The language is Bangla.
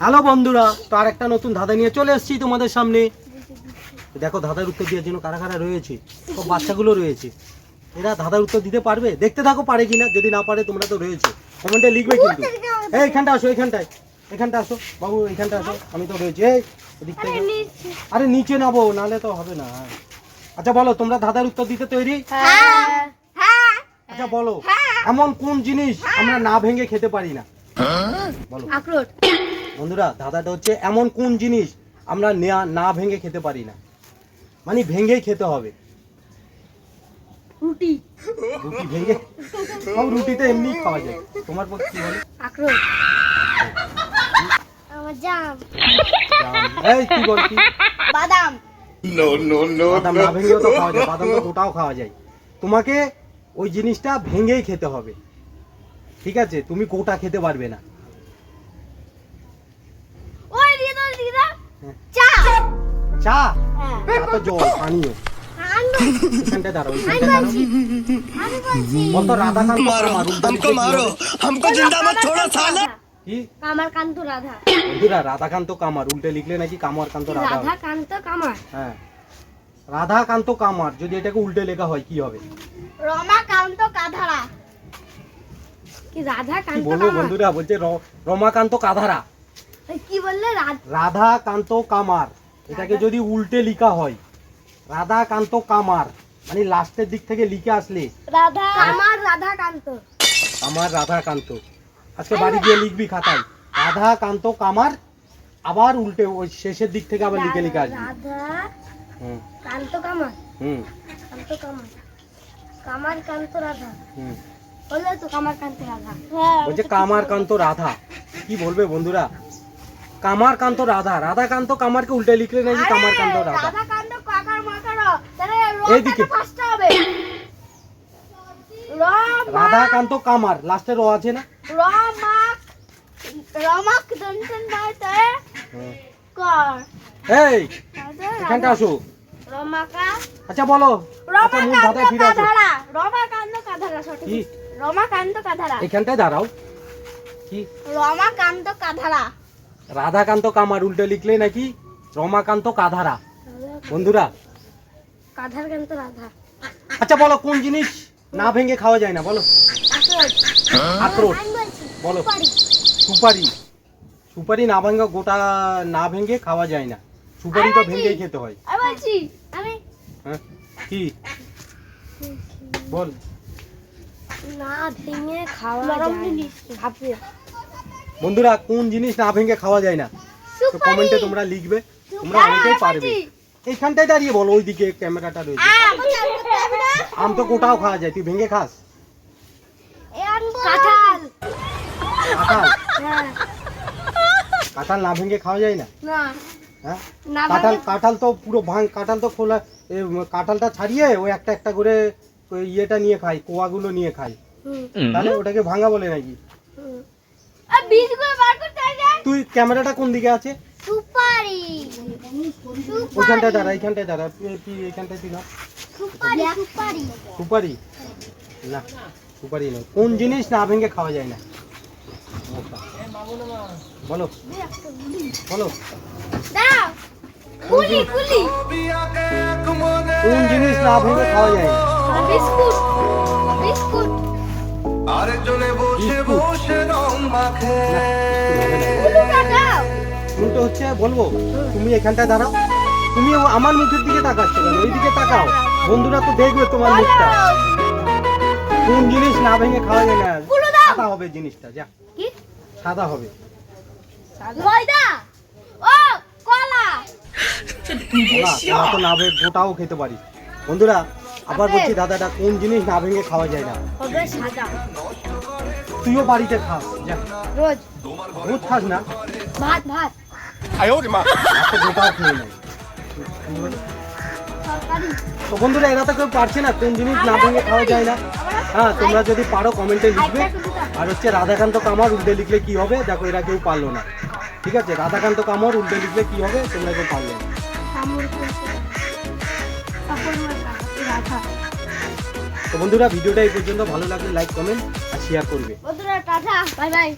হ্যালো বন্ধুরা, তো আর একটা নতুন ধাঁধা নিয়ে চলে এসেছি তোমাদের সামনে। দেখো ধাঁধার উত্তর দেওয়ার জন্য কারা কারা রয়েছে। সব বাচ্চাগুলো রয়েছে। এরা ধাঁধার উত্তর দিতে পারবে, দেখতে থাকো পারে কিনা। যদি না পারে তোমরা তো রয়েছে, কমেন্টে লিখবে কিন্তু। এইখানটা আসো, এখানটা আসো বাবু, এইখানটা আসো, আমি তো রয়েছি। এদিক থেকে আরে নিচে নাবো, নালে তো হবে না। আচ্ছা বলো, তোমরা ধাঁধার উত্তর দিতে তৈরি? আচ্ছা বলো, এমন কোন জিনিস আমরা না ভেঙে খেতে পারি না? বলো। বন্ধুরা, ধাঁধাটা হচ্ছে এমন কোন জিনিস আমরা না ভেঙে খেতে পারি না, মানে ভেঙেই খেতে হবে। রুটি ভেঙে? সব রুটি তো এমনি খাওয়া যায়। তোমার পক্ষে কি বলে? এই কি বলছি? বাদাম। বাদাম না ভেঙেও তো খাওয়া যায়, বাদাম তো গোটাও খাওয়া যায়। তোমাকে ওই জিনিসটা ভেঙেই খেতে হবে, ঠিক আছে? তুমি গোটা খেতে পারবে না। চা চা তো জল, পানীয়। এখানটা দাঁড়াও, এখানটা দাঁড়াও। বলতো রাধাকান্ত কামার, কি? কামারকান্ত রাধা। বন্ধুরা, রাধাকান্ত কামার উল্টে লিখলে নাকি কামারকান্ত রাধা। রাধাকান্ত কামার। হ্যাঁ, রাধাকান্ত কামার যদি এটাকে উল্টে লেখা হয় কি হবে? রমাকান্ত কাধারা। কি রাধাকান্ত বলবো বন্ধুরা? বলছে রমাকান্ত কাধারা। কি বললে? রাধাকান্ত কামার, এটাকে যদি উল্টে লেখা হয় রাধাকান্ত কামার, মানে লাস্টের দিক থেকে লিখে আসলে রাধা কামার রাধাকান্ত আমার রাধাকান্ত। আজকে বাড়ি গিয়ে লিখবি খাতায় রাধাকান্ত কামার, আবার উল্টে ওই শেষের দিক থেকে আবার লিখে লিখে আসবি। রাধা কান্ত কামার। কান্ত কামার, কামার কান্ত রাধা। বললে তো কামারকান্ত রাধা। বলছে কামারকান্ত রাধা। কি বলবে বন্ধুরা? কামারকান্ত রাধা, রাধাকান্ত কামারকে উল্টে লিখলে নাকি কামারকান্ত রাধা। রাধাকান্ত কাকার মাকার, তাহলে এইদিকে ফার্স্টে হবে। রাধাকান্ত কামার, লাস্টে র আছে না? রমাক দন্তন বাতে কর। এই এখানটা আসো। রমাকা। আচ্ছা বলো, আচ্ছা মূল ধাঁধায় ফিরে আসো। রমাকান্ত কাধারা সঠিক। কি? রমাকান্ত কাধারা। এখানটায় দাঁড়াও। কি? রমাকান্ত কাধারা। রাধাকান্ত কামার উল্টে লিখলে নাকি রমাকান্ত কাধারা। বন্ধুরা, কাধারকান্ত রাধা। আচ্ছা বলো, কোন জিনিস না ভেঙে খাওয়া যায় না? বলো। আখরোট। বলো। সুপারি। সুপারি না ভেঙে, গোটা না ভেঙে খাওয়া যায় না। সুপারি তো ভেঙেই খেতে হয়। আমি হ্যাঁ, কি বল? না ভেঙে খাওয়া যায়। বন্ধুরা, কোন জিনিস না ভেঙে খাওয়া যায় না? তো কমেন্টে তোমরা লিখবে, তোমরা অনেকেই পারবে। এইখানটায় দাঁড়িয়ে বলো, ওইদিকে ক্যামেরাটা রয়েছে। আম তো গোটাও খাওয়া যায়, তুই ভেঙে খাস? কাঁঠাল। কাঁঠাল? কাঁঠাল না ভেঙে খাওয়া যায় না? হ্যাঁ, কাঁঠাল তো পুরো কাঁঠাল তো খোলা, কাঁঠালটা ছাড়িয়ে ওই একটা একটা করে ওই ইয়েটা নিয়ে খাই, কোয়াগুলো নিয়ে খাই। তাহলে ওটাকে ভাঙা বলে নাকি? তুই ক্যামেরাটা কোন দিকে আছে? সুপারি। ওইখানটায় দাঁড়া, এইখানটায় দাঁড়া, তুই এইখানটায় দিলা। সুপারি না, সুপারি নয়। কোন জিনিস না ভেঙে খাওয়া যায় না? বলো বলো। কোন জিনিস না ভেঙে খাওয়া যায় না? বিস্কুট। বিস্কুট। উল্টো হচ্ছে, বলবো? তুমি এখানটায় দাঁড়াও, তুমি আমার মুখের দিকে তাকাচ্ছ কেন? ওই দিকে তাকাও, বন্ধুরা তো দেখবে তোমার মুখটা। কোন জিনিস না ভেঙে খাওয়া যায় না? সাদা হবে জিনিসটা, যা সাদা হবে। ময়দা। ও কলা। কলা তো না ভেঙে গোটাও খেতে পারি। বন্ধুরা, আবার বলছি, দাদাটা কোন জিনিস না ভেঙে খাওয়া যায় না? হবে সাদা। তুইও বাড়িতে খাস, যা। রোজ। রোজ খাস না? ভাত ভাত। এত গোটাও খেয়ে নেয়। তো বন্ধুরা, এরা তো কেউ পারছে না কোন জিনিস না ভেঙে খাওয়া যায় না। হ্যাঁ, তোমরা যদি পারো কমেন্টে লিখবে। আর হচ্ছে রাধাকান্ত কামার উল্টে লিখলে কি হবে? দেখো, এরা কেউ পারলো না। ঠিক আছে, রাধাকান্ত কামার উল্টে লিখলে কি হবে? তোমরা কেউ পারলো না। তো বন্ধুরা, ভিডিওটা এই পর্যন্ত। ভালো লাগলে লাইক, কমেন্ট আর শেয়ার করবে। বন্ধুরা টাটা, বাই বাই।